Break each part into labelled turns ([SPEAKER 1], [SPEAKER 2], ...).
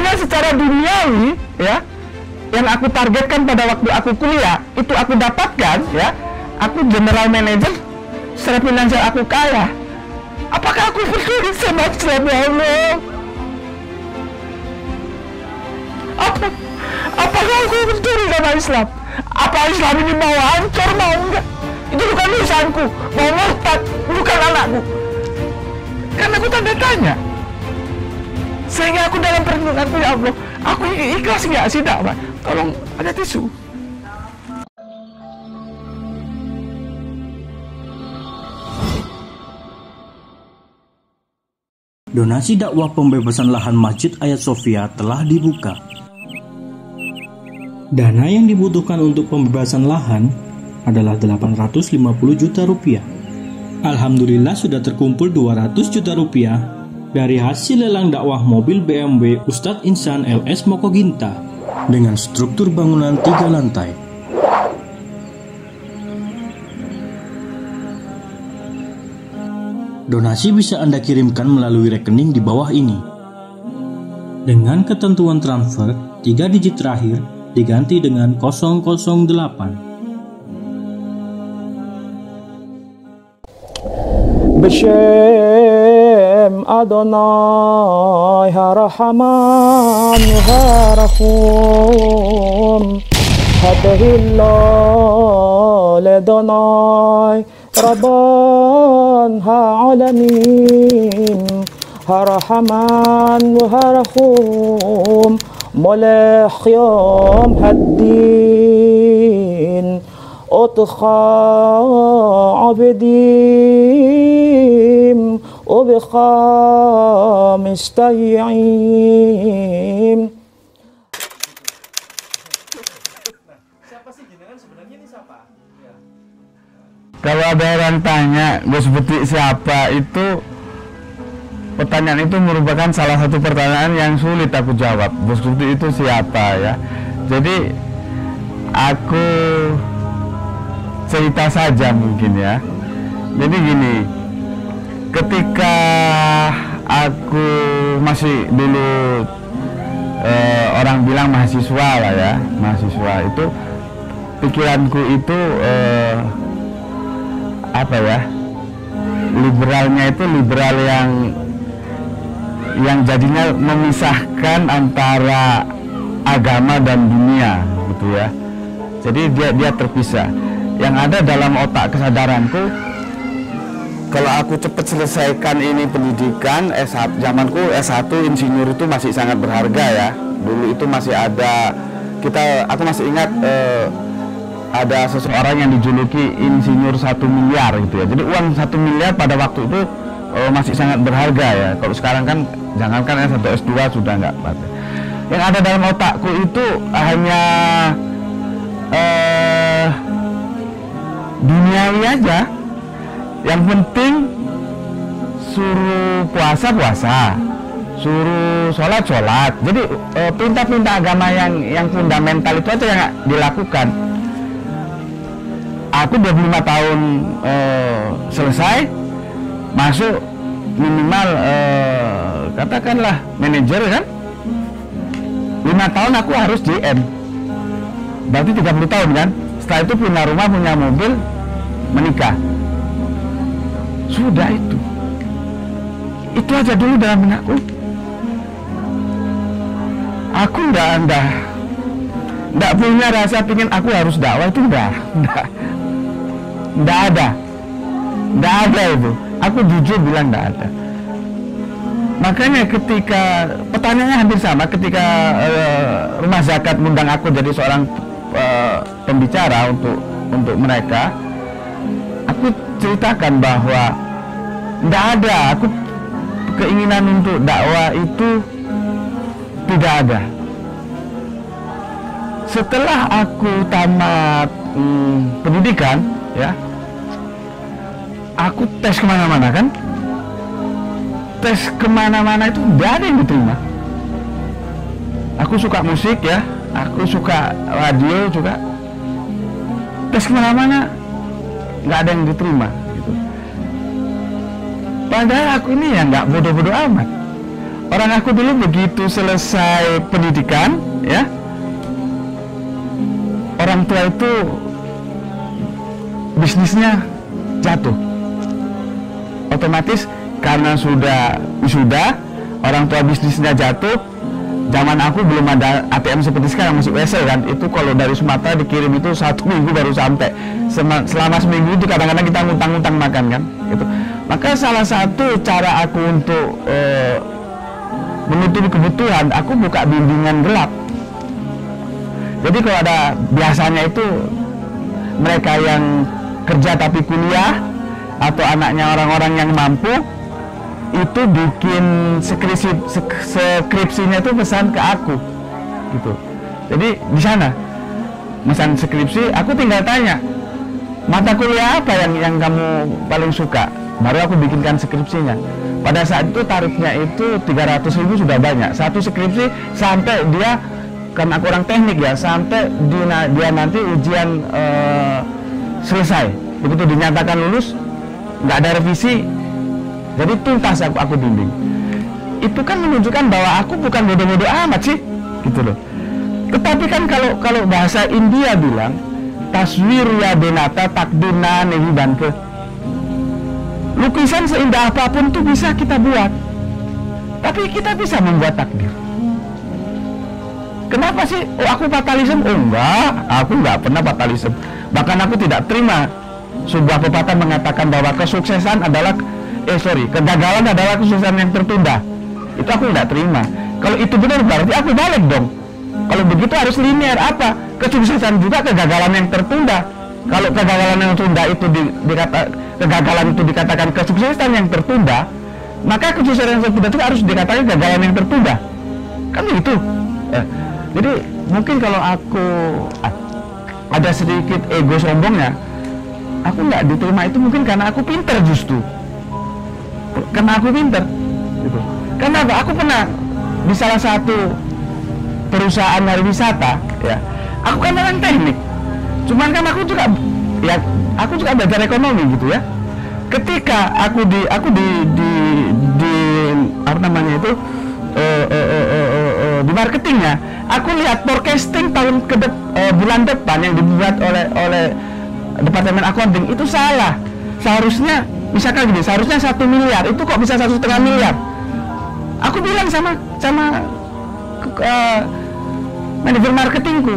[SPEAKER 1] hanya secara duniawi ya, yang aku targetkan pada waktu aku kuliah itu aku dapatkan ya, aku general manager, secara finansial aku kaya. Apakah aku peduli sama Islam, ya Allah? Apakah aku peduli sama Islam? Apa Islam ini mau hancur, mau enggak? Itu bukan urusanku. Mau murtad, bukan anakku. Karena aku tanda tanya. Sehingga aku dalam perenunganku, ya Allah, aku ikhlas nggak sih dakwah? Tolong ada tisu.
[SPEAKER 2] Donasi dakwah pembebasan lahan Masjid Hagia Sophia telah dibuka. Dana yang dibutuhkan untuk pembebasan lahan adalah 850 juta rupiah. Alhamdulillah sudah terkumpul 200 juta rupiah dari hasil lelang dakwah mobil BMW Ustadz Insan LS Mokoginta dengan struktur bangunan 3 lantai. Donasi bisa Anda kirimkan melalui rekening di bawah ini. Dengan ketentuan transfer, 3 digit terakhir diganti dengan 008. Bishem Adonai Harahaman Harahum Hadahillah Ledonai Rabban Ha'alamin Harahaman Harahum Molech Yom Haddin Otcha Abedim Ubikha Mistayim.
[SPEAKER 3] Siapa sih jenengan sebenarnya ini siapa? Ya.
[SPEAKER 1] Kalau ada orang tanya Gus Betik siapa, itu pertanyaan itu merupakan salah satu pertanyaan yang sulit aku jawab. Gus Betik itu siapa ya? Jadi aku cerita saja mungkin ya. Jadi gini, ketika aku masih dulu orang bilang mahasiswa lah ya, mahasiswa itu pikiranku itu apa ya, liberalnya itu liberal yang jadinya memisahkan antara agama dan dunia gitu ya. Jadi dia terpisah. Yang ada dalam otak kesadaranku, kalau aku cepat selesaikan ini pendidikan S1, zamanku S1 insinyur itu masih sangat berharga ya. Dulu itu masih ada, aku masih ingat ada seseorang yang dijuluki insinyur 1 miliar gitu ya. Jadi uang 1 miliar pada waktu itu masih sangat berharga ya. Kalau sekarang kan jangankan S1 S2 sudah nggak pada. Yang ada dalam otakku itu hanya duniawi aja. Yang penting suruh puasa, suruh sholat. Jadi perintah-perintah agama yang fundamental itu aja yang dilakukan. Aku 25 tahun selesai, masuk minimal katakanlah manajer kan, 5 tahun aku harus JM, berarti 30 tahun kan. Setelah itu punya rumah, punya mobil, menikah. Sudah itu aja dulu dalam benakku. Aku enggak punya rasa pingin aku harus dakwah, itu enggak ada itu. Aku jujur bilang enggak ada. Makanya ketika pertanyaannya hampir sama, ketika Rumah Zakat mengundang aku jadi seorang pembicara untuk mereka, aku ceritakan bahwa tidak ada, aku keinginan untuk dakwah itu tidak ada. Setelah aku tamat pendidikan ya, aku tes kemana-mana kan, tes kemana-mana itu tidak ada yang diterima. Aku suka musik ya, aku suka radio juga, tes kemana-mana nggak ada yang diterima gitu. Padahal aku ini ya nggak bodoh-bodoh amat. Orang aku dulu begitu selesai pendidikan, ya, orang tua itu bisnisnya jatuh. Otomatis karena sudah wisuda, orang tua bisnisnya jatuh. Zaman aku belum ada ATM seperti sekarang, masih wesel kan. Itu kalau dari Sumatera dikirim itu 1 minggu baru sampai. Selama seminggu itu kadang-kadang kita ngutang-ngutang makan kan. Itu. Maka salah satu cara aku untuk menutupi kebutuhan, aku buka bimbingan gelap. Jadi kalau ada biasanya itu mereka yang kerja tapi kuliah atau anaknya orang-orang yang mampu itu bikin skripsinya itu pesan ke aku gitu. Jadi di sana pesan skripsi, aku tinggal tanya mata kuliah apa yang kamu paling suka, baru aku bikinkan skripsinya. Pada saat itu tarifnya itu 300.000 sudah banyak. Satu skripsi sampai dia, karena aku orang teknik ya, sampai dia nanti ujian selesai. Begitu dinyatakan lulus, nggak ada revisi, jadi tuntas aku bimbing. Itu kan menunjukkan bahwa aku bukan bodoh-bodoh amat sih, gitu loh. Tetapi kan kalau bahasa India bilang taswir ya benata takdirna nehi banke. Lukisan seindah apapun tuh bisa kita buat, tapi kita bisa membuat takdir. Kenapa sih? Oh, aku fatalism? Oh enggak, aku nggak pernah fatalism. Bahkan aku tidak terima sebuah pepatah mengatakan bahwa kesuksesan adalah kegagalan adalah kesuksesan yang tertunda. Itu aku nggak terima. Kalau itu benar berarti aku balik dong. Kalau begitu harus linear. Apa? Kesuksesan juga kegagalan yang tertunda. Kalau kegagalan yang tertunda itu kegagalan itu dikatakan kesuksesan yang tertunda, maka kesuksesan yang tertunda itu harus dikatakan kegagalan yang tertunda. Kan begitu. Jadi mungkin kalau aku ada sedikit ego sombongnya, aku nggak diterima itu mungkin karena aku pinter justru. Karena aku pinter gitu. Karena apa? Aku pernah di salah satu perusahaan pariwisata, ya. Aku kan orang teknik. Cuman kan aku juga belajar ekonomi gitu ya. Ketika aku di apa namanya itu di marketingnya, aku lihat forecasting bulan depan yang dibuat oleh departemen accounting itu salah. Seharusnya misalkan gini, seharusnya 1 miliar, itu kok bisa 1,5 miliar. Aku bilang sama manajer marketingku,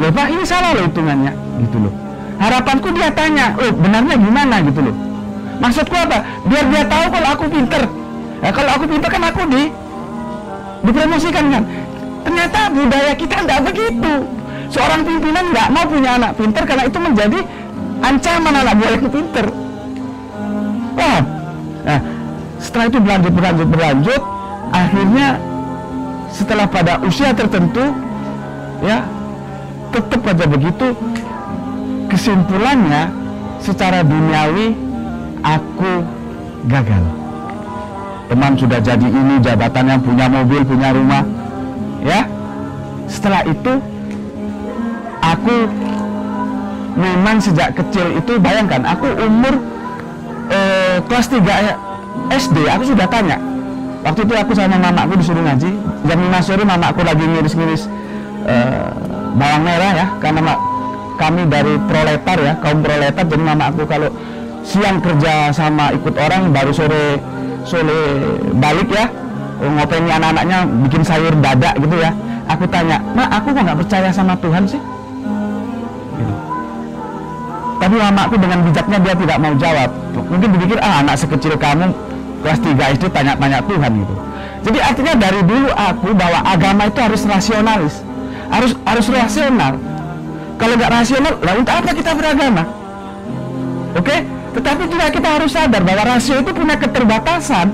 [SPEAKER 1] loh Pak, ini salah loh hitungannya, gitu loh. Harapanku dia tanya, loh benarnya gimana gitu loh. Maksudku apa? Biar dia tahu kalau aku pinter. Nah, kalau aku pinter kan aku dipromosikan kan. Ternyata budaya kita nggak begitu. Seorang pimpinan nggak mau punya anak pinter karena itu menjadi ancaman anak buah yang pinter. Wah, nah, setelah itu berlanjut, akhirnya setelah pada usia tertentu, ya tetap aja begitu. Kesimpulannya, secara duniawi aku gagal. Teman sudah jadi ini, jabatannya, punya mobil, punya rumah, ya. Setelah itu, aku memang sejak kecil itu, bayangkan, aku umur kelas 3 SD, aku sudah tanya. Waktu itu aku sama mamaku disuruh ngaji. Jam 5 sore mamaku lagi ngiris-ngiris bawang merah ya, karena kami dari proletar ya, kaum proletar. Jadi mamaku kalau siang kerja sama ikut orang, baru sore balik ya, ngopeni anak-anaknya, bikin sayur dada gitu ya. Aku tanya, "Ma, aku kok nggak percaya sama Tuhan sih?" Gitu. Tapi mamaku dengan bijaknya dia tidak mau jawab. Mungkin dipikir, anak sekecil kamu kelas 3 SD tanya-tanya Tuhan gitu. Jadi artinya dari dulu aku bahwa agama itu harus rasionalis, harus rasional. Kalau nggak rasional, lah untuk apa kita beragama? Oke? Tetapi juga kita harus sadar bahwa rasio itu punya keterbatasan.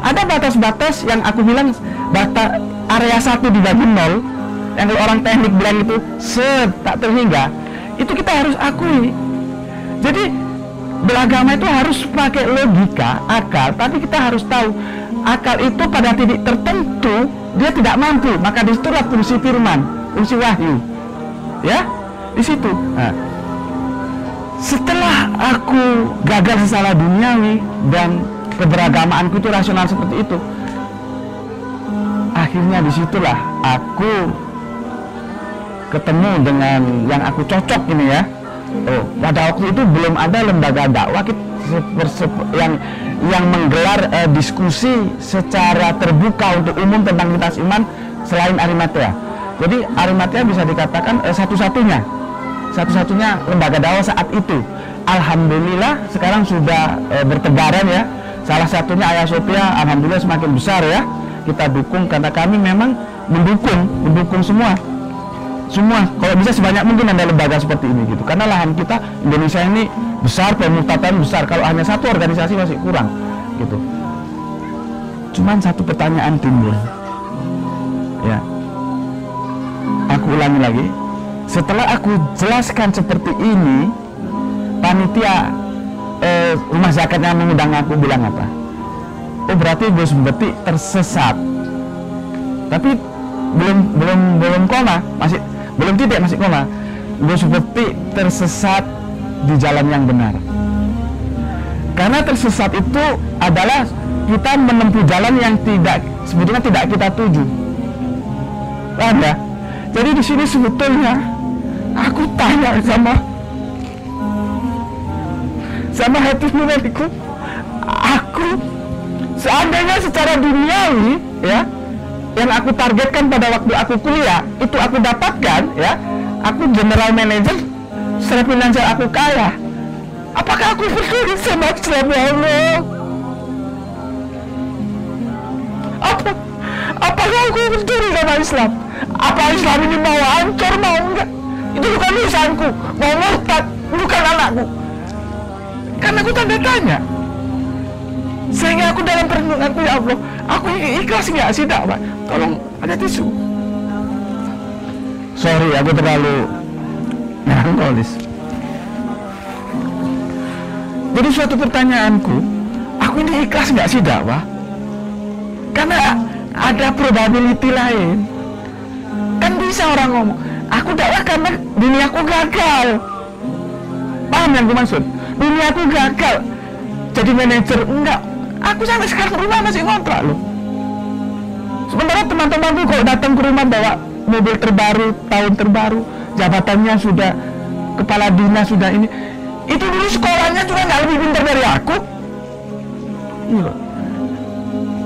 [SPEAKER 1] Ada batas-batas yang aku bilang area 1 dibagi 0, yang kalau orang teknik bilang itu tak terhingga, itu kita harus akui. Jadi beragama itu harus pakai logika, akal, tapi kita harus tahu akal itu pada titik tertentu dia tidak mampu, maka disitulah fungsi firman, fungsi wahyu, ya, di situ. Nah, setelah aku gagal secara duniawi dan keberagamaanku itu rasional seperti itu, akhirnya disitulah aku ketemu dengan yang aku cocok ini ya. Oh, pada waktu itu belum ada lembaga dakwah yang menggelar diskusi secara terbuka untuk umum tentang lintas iman selain Arimatea. Jadi Arimatea bisa dikatakan satu-satunya lembaga dakwah saat itu. Alhamdulillah sekarang sudah bertebaran ya. Salah satunya Ayah Sophia, alhamdulillah semakin besar ya. Kita dukung karena kami memang mendukung semua. Kalau bisa sebanyak mungkin ada lembaga seperti ini gitu. Karena lahan kita Indonesia ini besar, pemutatan besar. Kalau hanya satu organisasi masih kurang gitu. Cuman satu pertanyaan timbul. Ya. Aku ulangi lagi. Setelah aku jelaskan seperti ini, panitia rumah zakat yang mengundang aku bilang apa? Oh, berarti Gus Beti tersesat. Tapi belum koma, masih belum titik, masih koma. Gus Beti tersesat di jalan yang benar. Karena tersesat itu adalah kita menempuh jalan yang sebetulnya tidak kita tuju. Ada. Jadi di sini sebetulnya aku tanya sama hati nuraniku, aku seandainya secara duniawi ya, yang aku targetkan pada waktu aku kuliah itu aku dapatkan ya, aku general manager, secara finansial aku kaya, apakah aku peduli sama Islam ya Allah? Apakah aku peduli sama Islam? Apa Islam ini mau hancur mau enggak? Itu bukan urusanku. Mau murtad bukan anakku. Karena aku tanda tanya. Sehingga aku dalam perenunganku, ya Allah, aku ikhlas nggak sih dakwah? Tolong ada tisu. Sorry, aku terlalu melankolis. Jadi suatu pertanyaanku, aku ini ikhlas nggak sih dakwah? Karena ada probability lain. Kan bisa orang ngomong, aku dakwah karena duniaku gagal. Paham yang gue maksud? Duniaku gagal jadi manajer. Enggak, aku sampai sekarang rumah masih ngontrak loh. Sementara teman-temanku kalau datang ke rumah bawa mobil terbaru, tahun terbaru, jabatannya sudah kepala dinas, sudah ini. Itu dulu sekolahnya juga nggak lebih pintar dari aku. Iya.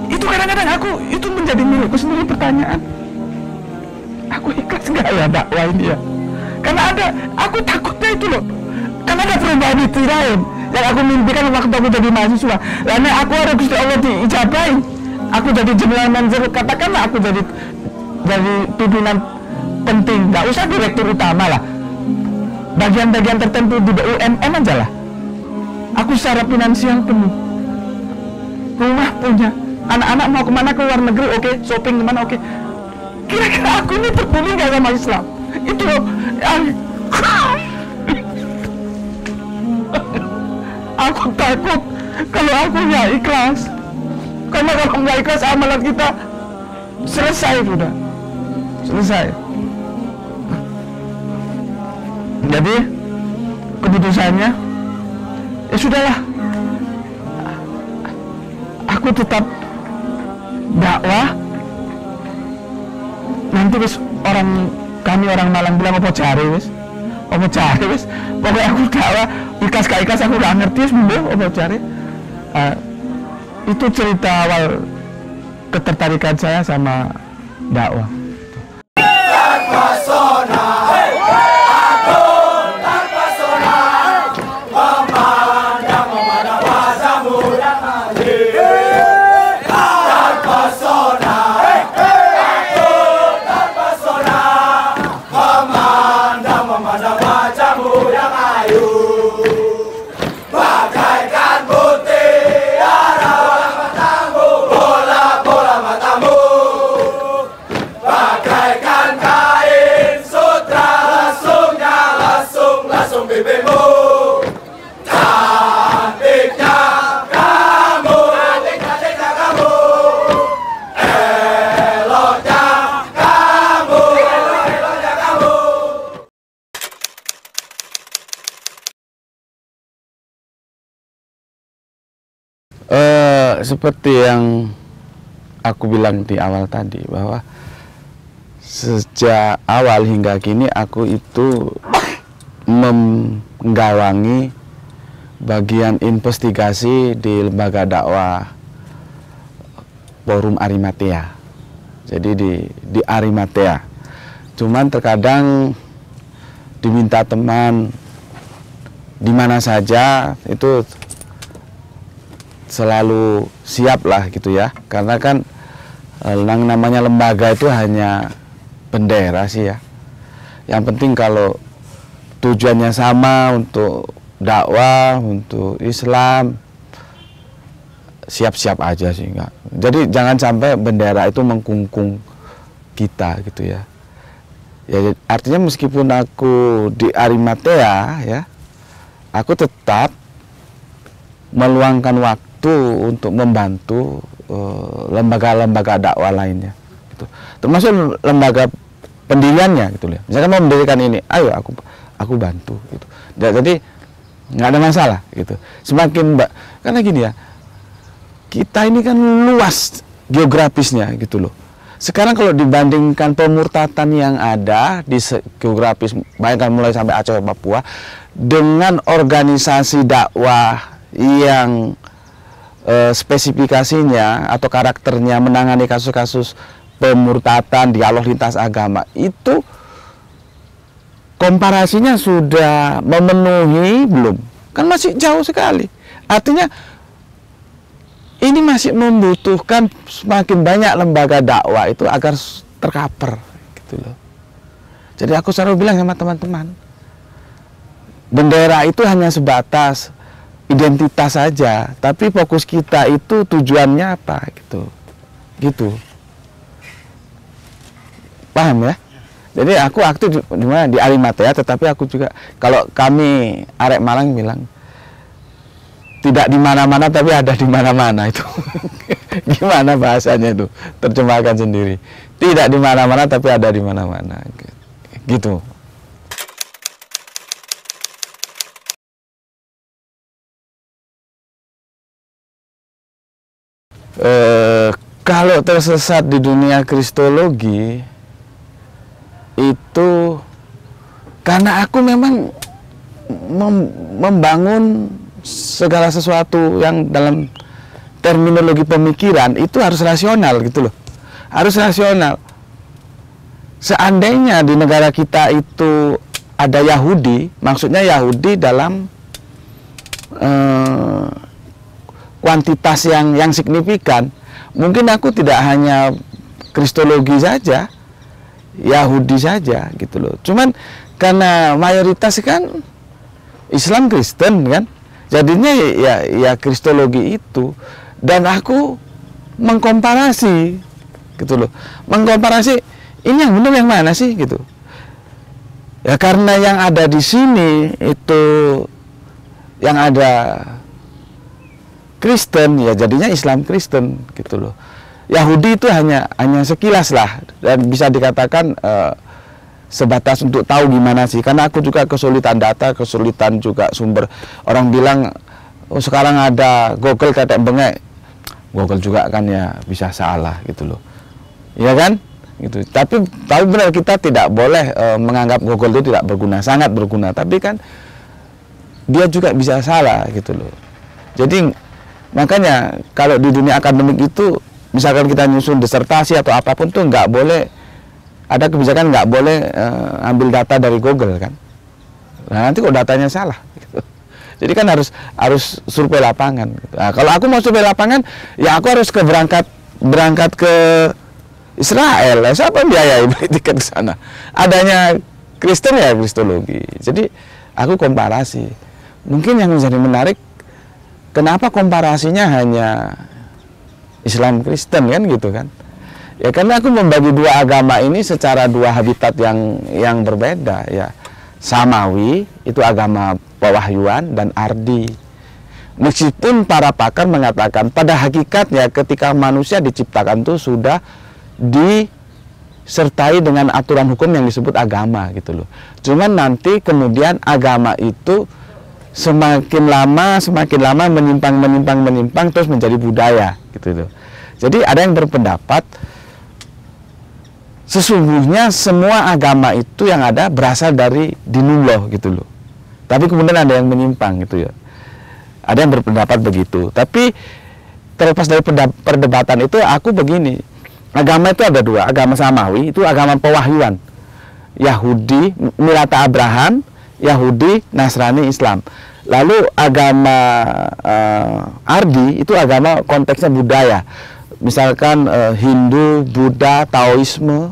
[SPEAKER 1] Itu kadang-kadang aku itu menjadi milikku sendiri pertanyaan. Aku ikhlas nggak ya dakwah ini ya? Karena aku takutnya itu loh. Karena ada probability lain yang aku mimpikan waktu aku jadi mahasiswa. Karena aku harus Gusti Allah diijabahin. Aku jadi general manager, katakanlah aku jadi pimpinan penting. Nggak usah direktur utama lah. Bagian-bagian tertentu di BUMN aja lah. Aku secara finansial penuh. Rumah punya. Anak-anak mau kemana, ke luar negeri, oke. Shopping kemana, oke. Kira-kira aku ini terpilih nggak sama Islam? Itu loh. Aku takut kalau aku nggak ikhlas. Karena kalau nggak ikhlas amalan kita selesai sudah. Selesai. Jadi keputusannya ya sudahlah. Aku tetap dakwah. Nanti wis kami orang Malang bilang apa cari wis. Pokoknya aku dakwah ikhlas gak ikhlas aku gak ngerti wis apa cari. Itu cerita awal ketertarikan saya sama dakwah. Seperti yang aku bilang di awal tadi bahwa sejak awal hingga kini aku itu menggawangi bagian investigasi di lembaga dakwah Forum Arimatea. Jadi di Arimatea. Cuman terkadang diminta teman di mana saja itu selalu siap lah gitu ya, karena kan yang namanya lembaga itu hanya bendera sih ya. Yang penting kalau tujuannya sama untuk dakwah, untuk Islam, siap-siap aja sih enggak. Jadi jangan sampai bendera itu mengkungkung kita gitu ya. Ya artinya meskipun aku di Arimatea ya, aku tetap meluangkan waktu untuk membantu lembaga-lembaga dakwah lainnya gitu. Termasuk lembaga pendiriannya gitu ya. Misalkan mau mendirikan ini, ayo aku bantu gitu. Jadi nggak ada masalah gitu. Semakin karena gini ya, kita ini kan luas geografisnya gitu loh. Sekarang kalau dibandingkan pemurtatan yang ada di geografis, bayangkan mulai sampai Aceh, Papua, dengan organisasi dakwah yang spesifikasinya atau karakternya menangani kasus-kasus pemurtatan, dialog lintas agama, itu komparasinya sudah memenuhi belum? Kan masih jauh sekali. Artinya ini masih membutuhkan semakin banyak lembaga dakwah itu agar tercover gitu loh. Jadi aku selalu bilang sama teman-teman, bendera itu hanya sebatas identitas saja, tapi fokus kita itu tujuannya apa gitu. Paham ya? Jadi aku aktif di mana, di Arimatea, tetapi aku juga, kalau kami arek Malang bilang tidak di mana-mana tapi ada di mana-mana itu. Gimana bahasanya itu? Terjemahkan sendiri. Tidak di mana-mana tapi ada di mana-mana. Gitu. Kalau tersesat di dunia kristologi itu karena aku memang membangun segala sesuatu yang dalam terminologi pemikiran itu harus rasional gitu loh, harus rasional. Seandainya di negara kita itu ada Yahudi, maksudnya Yahudi dalam kuantitas yang signifikan, mungkin aku tidak hanya kristologi saja, Yahudi saja gitu loh. Cuman karena mayoritas kan Islam Kristen kan, jadinya ya kristologi itu. Dan aku mengkomparasi gitu loh, mengkomparasi ini yang benar yang mana sih gitu. Ya karena yang ada di sini itu yang ada Kristen, ya jadinya Islam Kristen gitu loh. Yahudi itu hanya sekilas lah, dan bisa dikatakan sebatas untuk tahu gimana sih. Karena aku juga kesulitan data, kesulitan juga sumber. Orang bilang oh, sekarang ada Google kayak bengek, Google juga kan ya bisa salah gitu loh, ya kan? Gitu. Tapi benar kita tidak boleh menganggap Google itu tidak berguna, sangat berguna. Tapi kan dia juga bisa salah gitu loh. Jadi makanya kalau di dunia akademik itu, misalkan kita nyusun disertasi atau apapun tuh nggak boleh, ada kebijakan nggak boleh ambil data dari Google kan. Nah nanti kok datanya salah. Gitu. Jadi kan harus survei lapangan. Gitu. Nah, kalau aku mau survei lapangan, ya aku harus berangkat ke Israel. Siapa yang biayai beli tiket ke sana? Adanya Kristen ya kristologi. Jadi aku komparasi. Mungkin yang menjadi menarik, kenapa komparasinya hanya Islam Kristen kan gitu kan? Ya karena aku membagi dua agama ini secara dua habitat yang berbeda ya. Samawi itu agama pewahyuan dan Ardi. Meskipun para pakar mengatakan pada hakikatnya ketika manusia diciptakan itu sudah disertai dengan aturan hukum yang disebut agama gitu loh. Cuman nanti kemudian agama itu semakin lama menyimpang terus menjadi budaya gitu loh. Jadi ada yang berpendapat sesungguhnya semua agama itu yang ada berasal dari dinullah gitu loh. Tapi kemudian ada yang menyimpang gitu ya. Ada yang berpendapat begitu. Tapi terlepas dari perdebatan itu, aku begini, agama itu ada dua, agama samawi itu agama pewahyuan, Yahudi, milata Abraham, Yahudi, Nasrani, Islam. Lalu agama Ardi itu agama konteksnya budaya, misalkan Hindu, Buddha, Taoisme,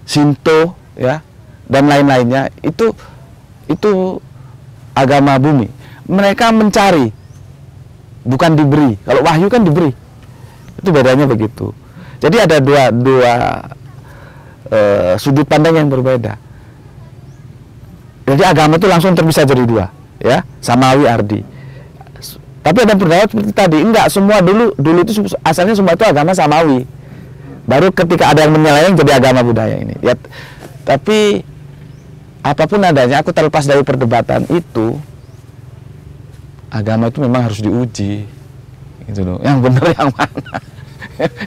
[SPEAKER 1] Shinto, ya, dan lain-lainnya. Itu agama bumi. Mereka mencari, bukan diberi. Kalau wahyu kan diberi. Itu bedanya begitu. Jadi ada dua sudut pandang yang berbeda. Jadi agama itu langsung terpisah jadi dua, ya, samawi ardi. Tapi ada pendapat seperti tadi, enggak, semua dulu itu asalnya semua itu agama samawi. Baru ketika ada yang menyeleweng jadi agama budaya ini. Ya, tapi apapun adanya, aku terlepas dari perdebatan itu, agama itu memang harus diuji, gitu loh. Yang benar yang mana?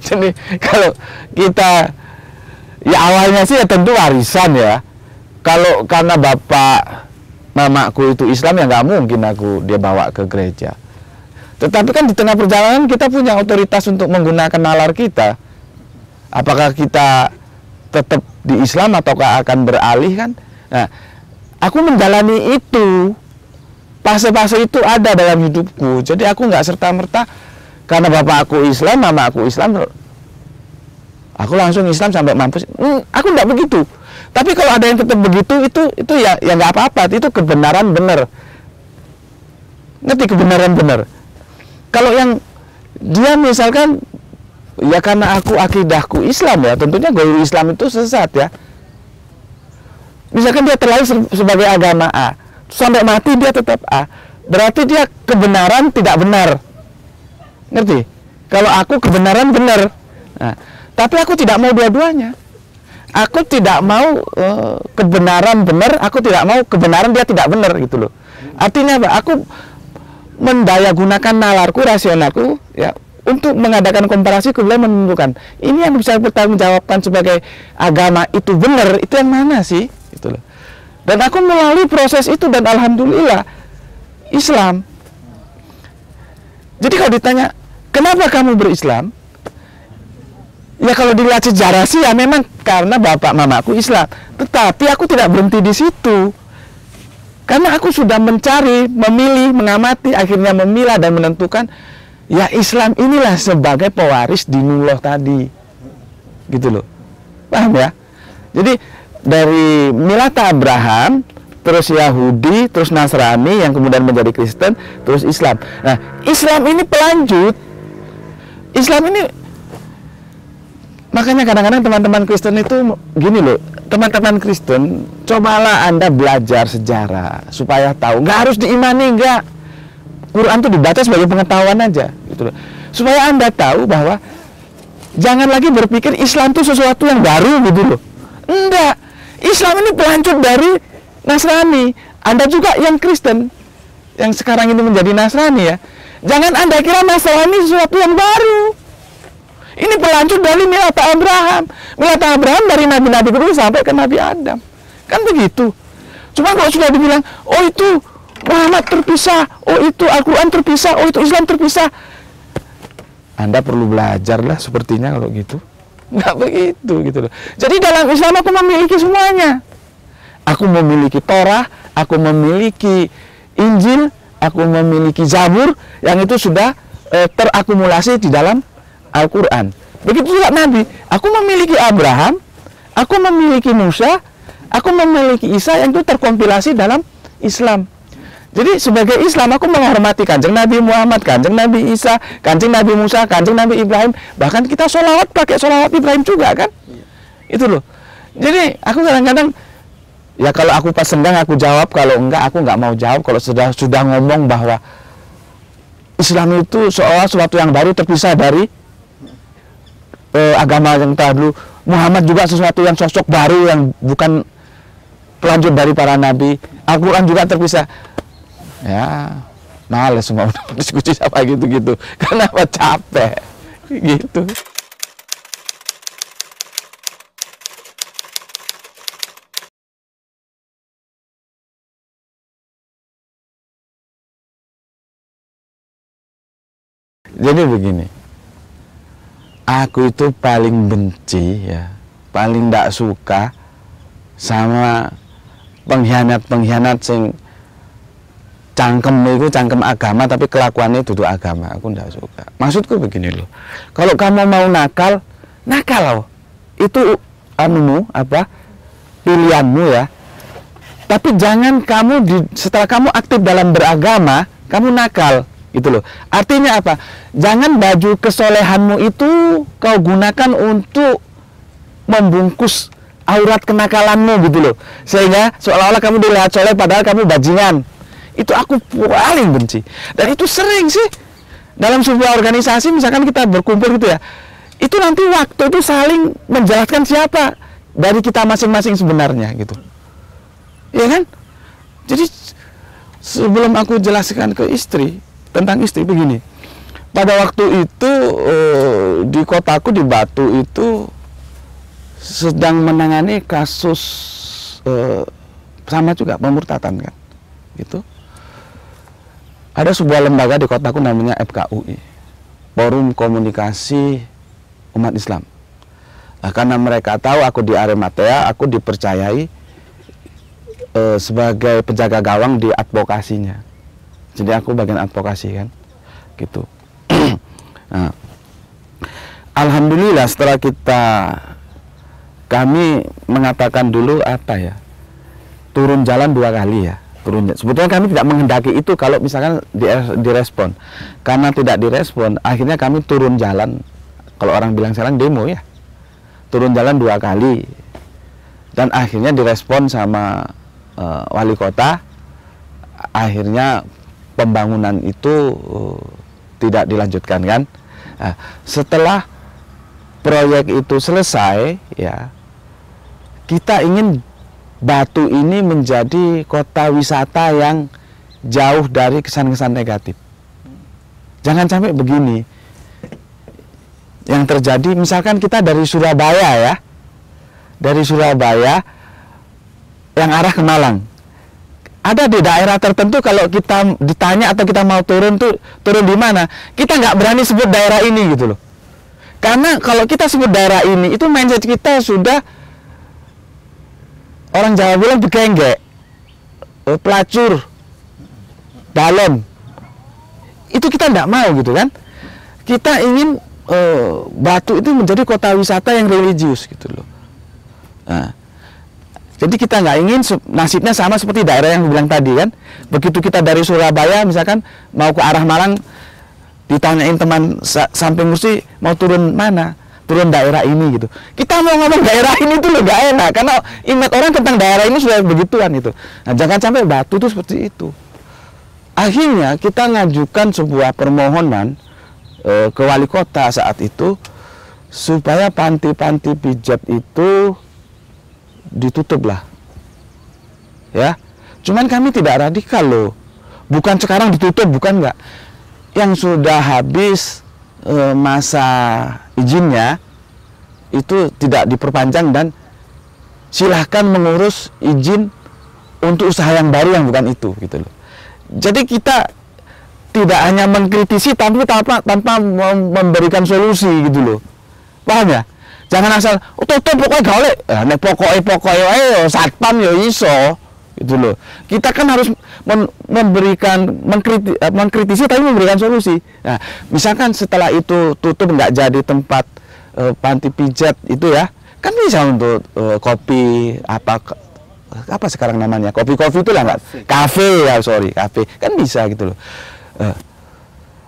[SPEAKER 1] Jadi kalau kita, ya awalnya sih ya tentu warisan ya. Kalau karena bapak mamaku itu Islam, ya nggak mungkin dia bawa ke gereja. Tetapi kan di tengah perjalanan kita punya otoritas untuk menggunakan nalar kita. Apakah kita tetap di Islam ataukah akan beralih kan? Nah, aku menjalani itu. Fase-fase itu ada dalam hidupku. Jadi aku nggak serta-merta karena bapak aku Islam, mama aku Islam, aku langsung Islam sampai mampus. Aku nggak begitu. Tapi kalau ada yang tetap begitu, itu ya nggak apa-apa. Itu kebenaran benar. Ngerti kebenaran benar. Kalau yang dia misalkan, ya karena aku akidahku Islam ya, tentunya guru Islam itu sesat ya. Misalkan dia terlahir sebagai agama A, sampai mati dia tetap A, berarti dia kebenaran tidak benar. Ngerti? Kalau aku kebenaran benar. Nah, tapi aku tidak mau dua-duanya. Aku tidak mau kebenaran benar, aku tidak mau kebenaran dia tidak benar gitu loh. Artinya apa? Aku mendayagunakan nalarku, rasionalku ya untuk mengadakan komparasi, kemudian menentukan ini yang bisa bertanggungjawabkan sebagai agama itu benar, itu yang mana sih? Gitu loh. Dan aku melalui proses itu dan alhamdulillah Islam. Jadi kalau ditanya kenapa kamu berislam, ya kalau dilihat sejarah sih ya memang karena bapak mamaku Islam. Tetapi aku tidak berhenti di situ. Karena aku sudah mencari, memilih, mengamati, akhirnya memilah dan menentukan ya Islam inilah sebagai pewaris dinullah tadi. Gitu loh. Paham ya? Jadi dari milata Abraham, terus Yahudi, terus Nasrani yang kemudian menjadi Kristen, terus Islam. Nah, Islam ini pelanjut. Islam ini, makanya kadang-kadang teman-teman Kristen itu gini loh, teman-teman Kristen, cobalah Anda belajar sejarah supaya tahu, nggak harus diimani, nggak. Quran itu dibaca sebagai pengetahuan aja, gitu loh. Supaya Anda tahu bahwa jangan lagi berpikir Islam itu sesuatu yang baru gitu loh. Enggak, Islam ini pelanjut dari Nasrani. Anda juga yang Kristen, yang sekarang ini menjadi Nasrani ya. Jangan Anda kira Nasrani sesuatu yang baru. Ini pelanjut dari milata Abraham. Milata Abraham dari nabi-nabi dulu sampai ke Nabi Adam. Kan begitu. Cuma kalau sudah dibilang, oh itu Muhammad terpisah, oh itu Al-Quran terpisah, oh itu Islam terpisah, Anda perlu belajar lah sepertinya kalau gitu. Nggak begitu gitu loh. Jadi dalam Islam aku memiliki semuanya. Aku memiliki Torah, aku memiliki Injil, aku memiliki Zabur, yang itu sudah terakumulasi di dalam Al-Quran. Begitu juga Nabi. Aku memiliki Abraham, aku memiliki Musa, aku memiliki Isa, yang itu terkompilasi dalam Islam. Jadi sebagai Islam aku menghormati Kanjeng Nabi Muhammad, Kanjeng Nabi Isa, Kanjeng Nabi Musa, Kanjeng Nabi Ibrahim. Bahkan kita sholawat pakai sholawat Ibrahim juga kan. Itu loh. Jadi aku kadang-kadang, ya kalau aku pas senggang aku jawab, kalau enggak aku enggak mau jawab. Kalau sudah ngomong bahwa Islam itu seolah sesuatu yang baru terpisah dari agama yang dulu. Muhammad juga sesuatu yang sosok baru yang bukan pelanjut dari para nabi. Al-Quran juga terpisah. Ya, males semua diskusi apa gitu-gitu. Kenapa capek? gitu. Jadi begini, aku itu paling benci ya, paling tidak suka sama pengkhianat-pengkhianat sing cangkem itu cangkem agama tapi kelakuannya duduk agama. Aku tidak suka. Maksudku begini loh, kalau kamu mau nakal, nakal loh. Itu anumu apa pilihanmu ya. Tapi jangan kamu setelah kamu aktif dalam beragama, kamu nakal. Gitu loh. Artinya apa? Jangan baju kesolehanmu itu kau gunakan untuk membungkus aurat kenakalanmu gitu loh. Sehingga seolah-olah kamu dilihat soleh padahal kamu bajingan. Itu aku paling benci. Dan itu sering sih dalam sebuah organisasi misalkan kita berkumpul gitu ya. Itu nanti waktu itu saling menjelaskan siapa dari kita masing-masing sebenarnya gitu. Iya kan? Jadi sebelum aku jelaskan ke istri tentang istri begini, pada waktu itu di kotaku di Batu itu sedang menangani kasus sama juga pemurtadan kan, gitu. Ada sebuah lembaga di kotaku namanya FKUI, Forum Komunikasi Umat Islam. Nah, karena mereka tahu aku di Arimatea, aku dipercayai sebagai penjaga gawang di advokasinya. Jadi aku bagian advokasi kan, gitu. Nah, alhamdulillah setelah kami mengatakan dulu apa ya, turun jalan 2 kali ya. Sebetulnya kami tidak menghendaki itu kalau misalkan direspon. Karena tidak direspon, akhirnya kami turun jalan. Kalau orang bilang sekarang demo ya, turun jalan 2 kali. Dan akhirnya direspon sama wali kota. Akhirnya pembangunan itu tidak dilanjutkan kan. Nah, setelah proyek itu selesai ya, kita ingin Batu ini menjadi kota wisata yang jauh dari kesan-kesan negatif. Jangan sampai begini yang terjadi, misalkan kita dari Surabaya ya, dari Surabaya yang arah ke Malang. Ada di daerah tertentu kalau kita ditanya atau kita mau turun tuh turun di mana, kita nggak berani sebut daerah ini gitu loh. Karena kalau kita sebut daerah ini, itu mindset kita sudah, orang Jawa bilang begenggek, pelacur, dalem. Itu kita nggak mau gitu kan. Kita ingin Batu itu menjadi kota wisata yang religius gitu loh. Nah, jadi kita nggak ingin nasibnya sama seperti daerah yang bilang tadi kan. Begitu kita dari Surabaya misalkan mau ke arah Malang, ditanyain teman samping kursi mau turun mana, turun daerah ini gitu. Kita mau ngomong daerah ini tuh loh nggak enak, karena image orang tentang daerah ini sudah begituan itu. Nah, jangan sampai Batu tuh seperti itu. Akhirnya kita ngajukan sebuah permohonan ke wali kota saat itu supaya panti-panti pijat itu ditutup lah, ya. Cuman kami tidak radikal loh, bukan sekarang ditutup, bukan, enggak. Yang sudah habis masa izinnya itu tidak diperpanjang dan silahkan mengurus izin untuk usaha yang baru yang bukan itu gitu loh. Jadi kita tidak hanya mengkritisi tanpa memberikan solusi gitu loh, paham ya? Jangan asal tutup pokoknya gawe, nek pokoknya ayo satpam ya iso gitu loh. Kita kan harus mengkritisi tapi memberikan solusi. Nah, misalkan setelah itu tutup nggak jadi tempat panti pijat itu ya, kan bisa untuk kopi apa sekarang namanya, kopi itu lah, nggak kafe ya, sorry, kafe kan bisa gitu loh.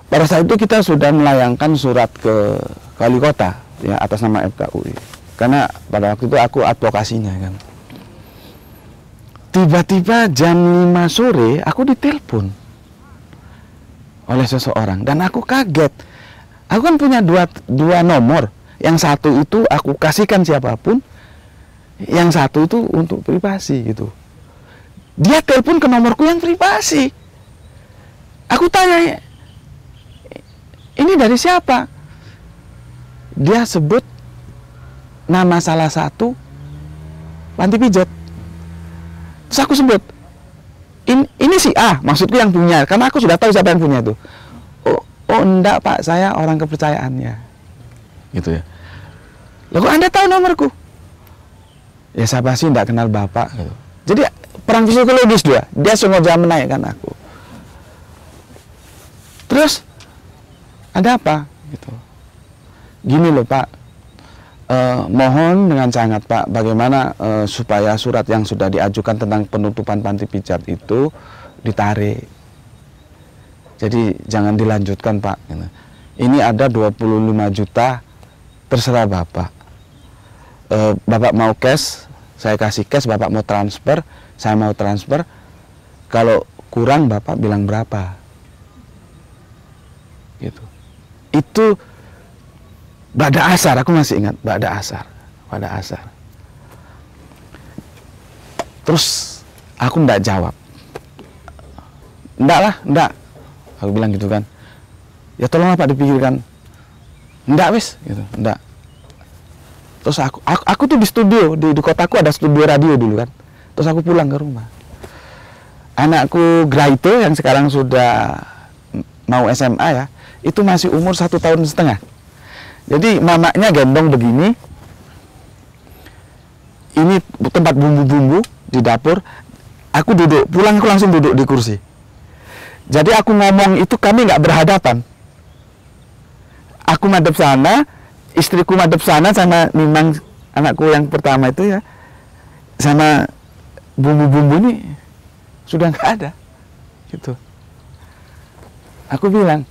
[SPEAKER 1] Pada saat itu kita sudah melayangkan surat ke wali kota ya atas nama FKUI, karena pada waktu itu aku advokasinya kan. Tiba-tiba jam 5 sore aku ditelepon oleh seseorang dan aku kaget. Aku kan punya dua nomor, yang satu itu aku kasihkan siapapun, yang satu itu untuk privasi gitu. Dia telepon ke nomorku yang privasi. Aku tanya, ini dari siapa? dia sebut nama salah satu panti pijat. Terus aku sebut, ini si A, maksudku yang punya, karena aku sudah tahu siapa yang punya itu. Oh enggak Pak, saya orang kepercayaannya, gitu ya. Loh kok Anda tahu nomorku? Ya siapa sih enggak kenal Bapak, gitu. Jadi perang psikologis dia sengaja menaikkan aku. Terus ada apa? Gitu. Gini loh Pak, mohon dengan sangat Pak, bagaimana supaya surat yang sudah diajukan tentang penutupan panti pijat itu ditarik. Jadi jangan dilanjutkan Pak. Gitu. Ini ada 25 juta, terserah Bapak. Bapak mau cash, saya kasih cash. Bapak mau transfer, saya mau transfer. Kalau kurang Bapak bilang berapa? Gitu. Itu Ba'da asar, aku masih ingat Ba'da asar. Terus aku ndak jawab. Ndak. Aku bilang gitu kan. Ya tolonglah Pak dipikirkan. Ndak wis, gitu. Ndak. Terus aku tuh di studio di kotaku ada studio radio dulu kan. Terus aku pulang ke rumah. Anakku Graito yang sekarang sudah mau SMA ya, itu masih umur 1,5 tahun. Jadi mamanya gendong begini. Ini tempat bumbu-bumbu di dapur. Aku duduk, pulang aku langsung duduk di kursi. Jadi aku ngomong itu kami nggak berhadapan. Aku madep sana, istriku madep sana sama Nimang anakku yang pertama itu ya. Sama bumbu-bumbu ini sudah nggak ada. Gitu. Aku bilang,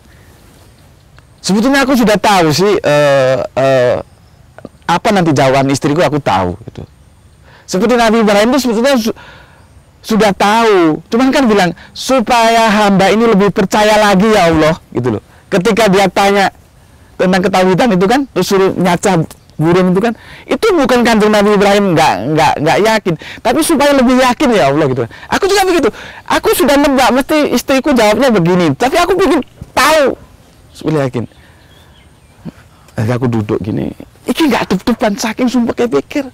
[SPEAKER 1] sebetulnya aku sudah tahu sih apa nanti jawaban istriku, aku tahu gitu. Seperti Nabi Ibrahim itu sebetulnya sudah tahu, cuman kan bilang supaya hamba ini lebih percaya lagi ya Allah gitu loh. Ketika dia tanya tentang ketahuitan itu kan, terus suruh nyaca burung itu kan, itu bukan kanjeng Nabi Ibrahim nggak yakin, tapi supaya lebih yakin ya Allah gitu. Aku juga begitu. Aku sudah nebak mesti istriku jawabnya begini, tapi aku ingin tahu supaya yakin. Jadi aku duduk gini, iki nggak tup-tupan saking sumpah kayak pikir.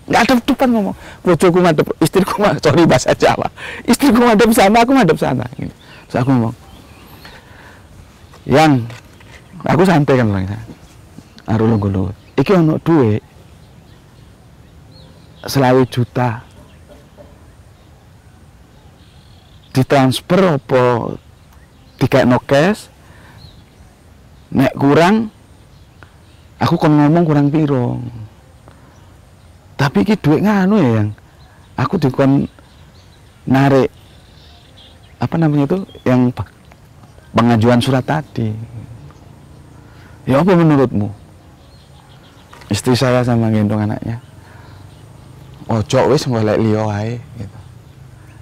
[SPEAKER 1] Nggak ada tupan ngomong, bojoku madep, istriku madep, sorry bahasa Jawa, istriku madep sana, aku madep sana. Gitu. Terus aku ngomong, yang aku santai kan orangnya, arulung-gulung, iki ono duit, 20 juta, ditransfer apa, dikasih cash, nek kurang, aku kon ngomong kurang piro. Tapi ki duit nganu ya yang aku dikon narik apa namanya itu yang pengajuan surat tadi. Ya apa menurutmu? Istri saya sama gendong anaknya. Ojo wis golek liya wae gitu.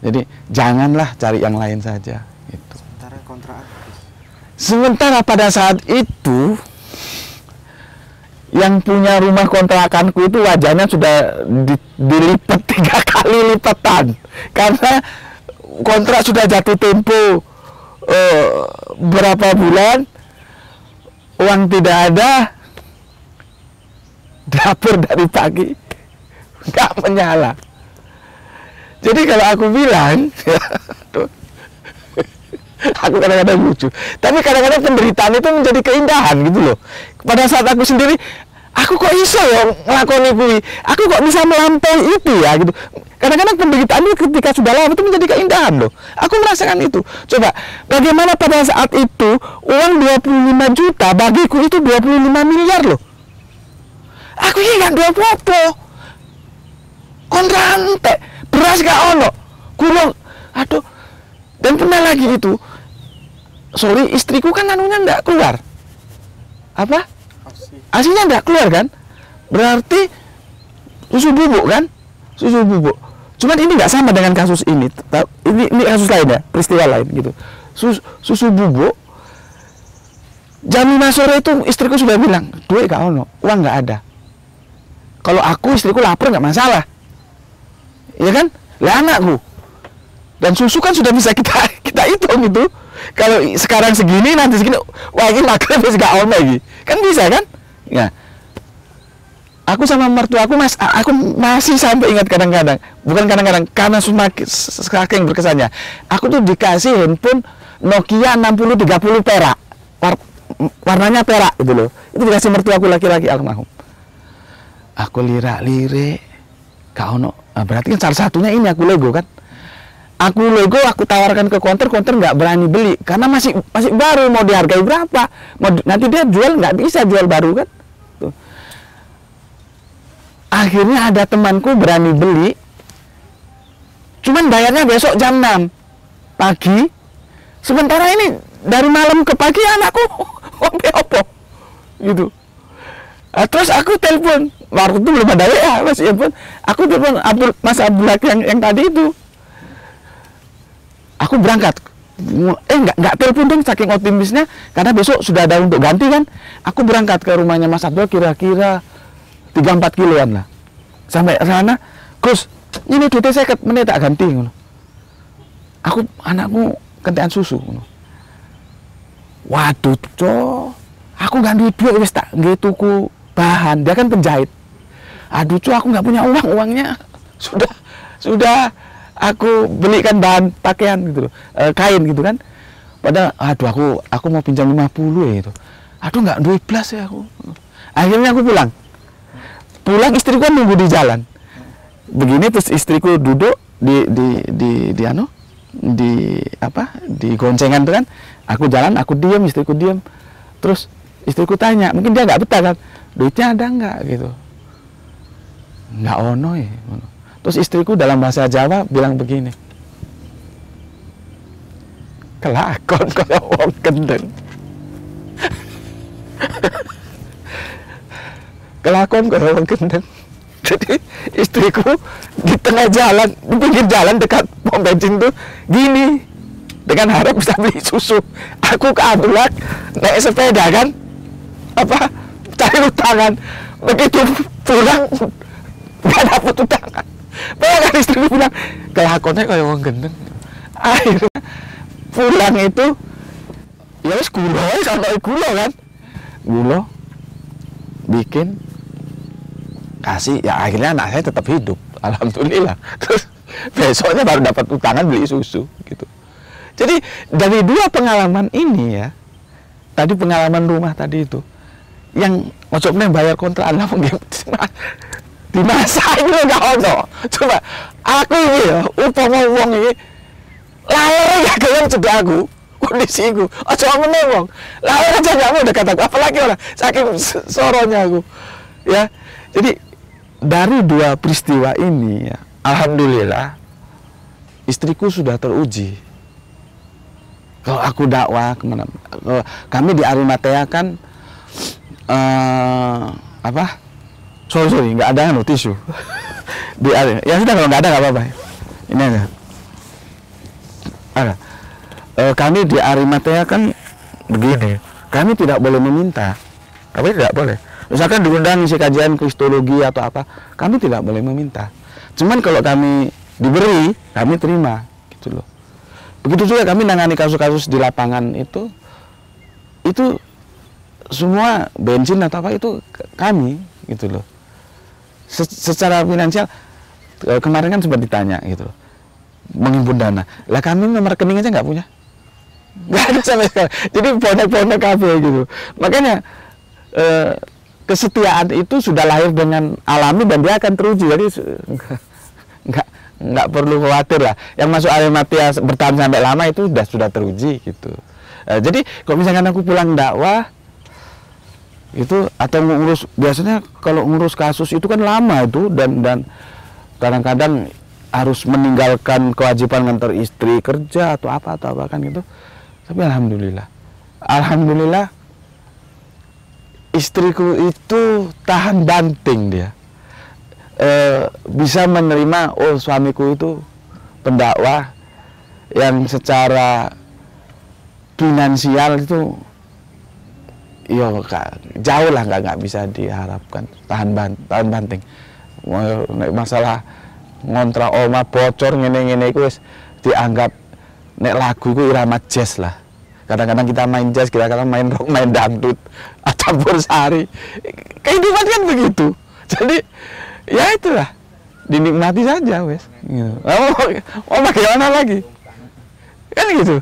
[SPEAKER 1] Jadi janganlah cari yang lain saja gitu. Sementara pada saat itu yang punya rumah kontrakanku itu wajahnya sudah dilipat 3 kali lipatan karena kontrak sudah jatuh tempo berapa bulan, uang tidak ada, dapur dari pagi nggak menyala. Jadi kalau aku bilang aku kadang-kadang lucu, tapi kadang-kadang penderitaan itu menjadi keindahan gitu loh. Pada saat aku sendiri, aku kok iso ya ngelakoni kuwi, aku kok bisa melampaui itu ya gitu. Kadang-kadang penderitaan itu ketika sudah lama itu menjadi keindahan loh. Aku merasakan itu. Coba, bagaimana pada saat itu uang 25 juta bagiku itu 25 miliar loh. Aku ini gak dua popo, kontrante, beras gak ono, kurang, aduh. Dan pernah lagi itu, sorry, istriku kan anunya nggak keluar. Apa? Asinya nggak keluar kan? Berarti susu bubuk kan? Susu bubuk. Cuman ini nggak sama dengan kasus ini. Ini kasus lain ya, peristiwa lain gitu. Susu bubuk. Jam 5 sore itu istriku sudah bilang, duit gak ono, uang nggak ada. Kalau aku istriku lapar nggak masalah, ya kan? Lah anakku. Dan susu kan sudah bisa kita hitung gitu. Kalau sekarang segini nanti segini, wah ini makan bisa gak ono lagi. Kan bisa kan? Ya. Aku sama mertuaku aku masih sampai ingat kadang-kadang, bukan kadang-kadang, karena saking berkesannya. Aku tuh dikasih handphone Nokia 6030 perak, warnanya perak gitu loh. Itu dikasih mertuaku laki-laki almarhum. Aku lirak-lirik, gak ono. Nah, berarti kan salah satunya ini aku Lego kan. Aku tawarkan ke konter nggak berani beli karena masih baru, mau dihargai berapa? Nanti dia jual, nggak bisa jual baru kan. Tuh. Akhirnya ada temanku berani beli, cuman bayarnya besok jam 6 pagi. Sementara ini dari malam ke pagi anakku opo gitu. Nah, terus aku telepon, waktu itu belum ada WA, masih telepon. Aku telepon Mas Abdullah yang tadi itu. Aku berangkat, nggak telepon dong, saking optimisnya, karena besok sudah ada untuk ganti kan. Aku berangkat ke rumahnya Mas Abdul, kira-kira 3-4 kiloan lah. Sampai sana, Gus, ini duitnya saya menit tak ganti. Aku, anakmu kentean susu. Waduh, aku nggak duit wis tak nggih tuku bahan, dia kan penjahit. Aduh, aku nggak punya uangnya sudah aku belikan bahan pakaian gitu loh, kain gitu kan. Padahal aku mau pinjam 50 ya itu. Aduh, nggak duit blas ya aku. Akhirnya aku pulang istriku kan nunggu di jalan begini, terus istriku duduk di goncengan tuh kan. Aku jalan, aku diam, istriku diam. Terus istriku tanya, mungkin dia nggak betah kan, duitnya ada nggak gitu. Nggak ono ya. Terus istriku dalam bahasa Jawa bilang begini, kelakon kaya wong gendeng. Kelakon kaya wong gendeng. Jadi istriku di tengah jalan, di pinggir jalan dekat pom bensin tuh gini, dengan harap bisa beli susu. Aku ke Abdullah naik sepeda kan, cari utangan. Begitu pulang gak dapet utangan. Bahkan istriku bilang, kelakonnya kayak orang gendeng. Akhirnya pulang itu, ya wis gulo kan, gulo bikin kasih, ya akhirnya anak saya tetap hidup, alhamdulillah. Terus besoknya baru dapat utangan beli susu gitu. Jadi dari dua pengalaman ini ya, tadi pengalaman rumah tadi itu, yang maksudnya bayar kontrakan lah mungkin di masa ini nggak ono. Coba aku ini ya, upama wong ini layar gak gelem cedek aku, kondisiku, aja meneh wong layar aja gak mau dekat aku, apalagi orang saking soronya aku ya. Jadi dari dua peristiwa ini ya, alhamdulillah istriku sudah teruji. Kalau aku dakwah kemana, kami di Arimatea kan sorry nggak ada tisu di area. Ya sudah, kalau nggak ada nggak apa-apa, ini aja ada. Kami di Arimatea kan begini, kami tidak boleh meminta, kami tidak boleh. Misalkan diundang isi kajian kristologi atau apa, kami tidak boleh meminta. Cuman kalau kami diberi, kami terima gitu loh. Begitu juga kami nangani kasus-kasus di lapangan itu semua bensin atau apa itu kami gitu loh. Secara finansial kemarin kan sempat ditanya gitu loh, menghimpun dana. Lah kami nomor rekening aja nggak punya, nggak ada sama sekali. Jadi bonek-bonek kafe gitu. Makanya kesetiaan itu sudah lahir dengan alami dan dia akan teruji. Jadi nggak perlu khawatir lah. Yang masuk Arimatea bertahan sampai lama itu sudah teruji gitu. Jadi kalau misalkan aku pulang dakwah itu atau ngurus, biasanya kalau ngurus kasus itu kan lama itu, dan kadang-kadang harus meninggalkan kewajiban ngantar istri kerja atau apa kan gitu. Tapi alhamdulillah istriku itu tahan banting dia. Bisa menerima, oh suamiku itu pendakwah yang secara finansial itu jauh lah nggak bisa diharapkan, tahan banting. Masalah ngontrak oma bocor ngene itu wis dianggap nek lagu itu irama jazz lah. Kadang-kadang kita main jazz, kadang-kadang main rock, main dangdut, campur sari. Kehidupan kan begitu. Jadi ya itulah, dinikmati saja wes. Gitu. Mau bagaimana lagi? Kan gitu.